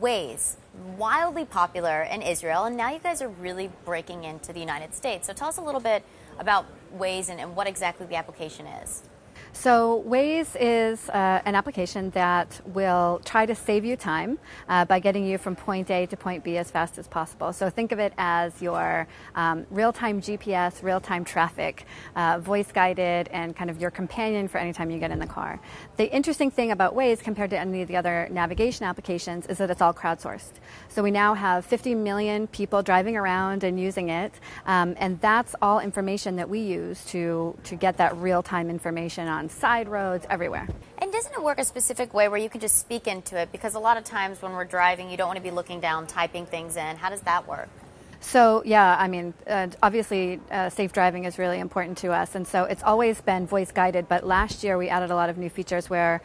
Waze, wildly popular in Israel, and now you guys are really breaking into the United States. So tell us a little bit about Waze and what exactly the application is. So Waze is an application that will try to save you time by getting you from point A to point B as fast as possible. So think of it as your real-time GPS, real-time traffic, voice-guided, and kind of your companion for any time you get in the car. The interesting thing about Waze compared to any of the other navigation applications is that it's all crowdsourced. So we now have 50 million people driving around and using it, and that's all information that we use to get that real-time information on side roads, everywhere. And doesn't it work a specific way where you can just speak into it? Because a lot of times when we're driving, you don't want to be looking down, typing things in. How does that work? So, yeah, I mean, obviously safe driving is really important to us. And so it's always been voice guided. But last year we added a lot of new features where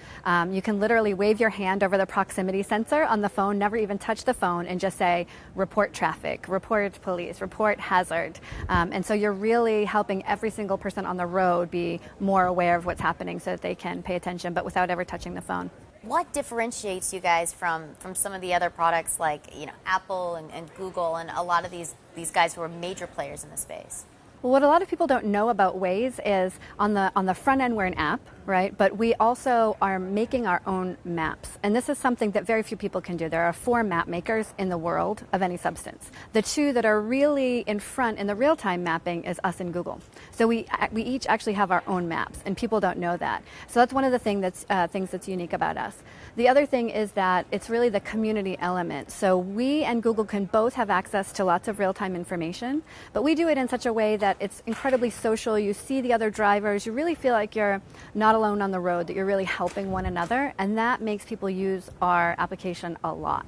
you can literally wave your hand over the proximity sensor on the phone, never even touch the phone, and just say, report traffic, report police, report hazard. And so you're really helping every single person on the road be more aware of what's happening so that they can pay attention, but without ever touching the phone. What differentiates you guys from some of the other products like Apple and Google and a lot of these guys who are major players in the space? Well, what a lot of people don't know about Waze is on the front end we're an app, right? But we also are making our own maps. And this is something that very few people can do. There are 4 map makers in the world of any substance. The 2 that are really in front in the real-time mapping is us and Google. So we each actually have our own maps, and people don't know that. So that's one of the things that's unique about us. The other thing is that it's really the community element. So we and Google can both have access to lots of real-time information, but we do it in such a way that it's incredibly social. You see the other drivers. You really feel like you're not alone on the road, that you're really helping one another, and that makes people use our application a lot.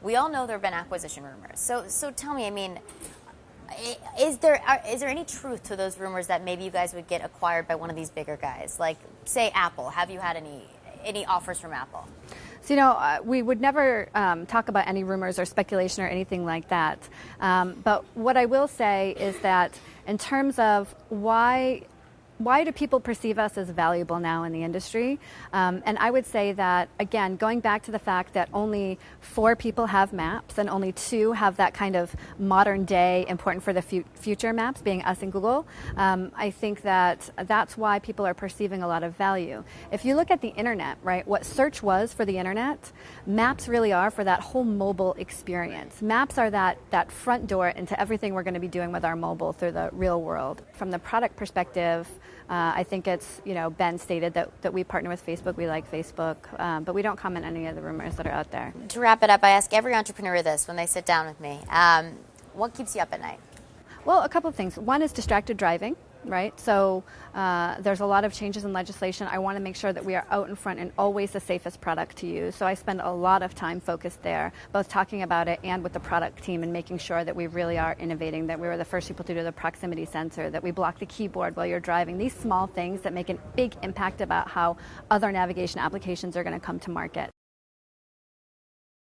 We all know there have been acquisition rumors. So tell me, I mean, is there any truth to those rumors that maybe you guys would get acquired by one of these bigger guys, like say Apple? Have you had any offers from Apple? So, we would never talk about any rumors or speculation or anything like that. But what I will say is that in terms of why do people perceive us as valuable now in the industry? And I would say that, again, going back to the fact that only 4 people have maps and only 2 have that kind of modern day, important for the future maps, being us and Google, I think that's why people are perceiving a lot of value. If you look at the internet, right, what search was for the internet, maps really are for that whole mobile experience. Maps are that front door into everything we're going to be doing with our mobile through the real world. From the product perspective, I think it's, Ben stated that we partner with Facebook, we like Facebook, but we don't comment on any of the rumors that are out there. To wrap it up, I ask every entrepreneur this when they sit down with me. What keeps you up at night? Well, a couple of things. One is distracted driving, right? So there's a lot of changes in legislation. I want to make sure that we are out in front and always the safest product to use. So I spend a lot of time focused there, both talking about it and with the product team and making sure that we really are innovating, that we were the first people to do the proximity sensor, that we block the keyboard while you're driving. These small things that make a big impact about how other navigation applications are going to come to market.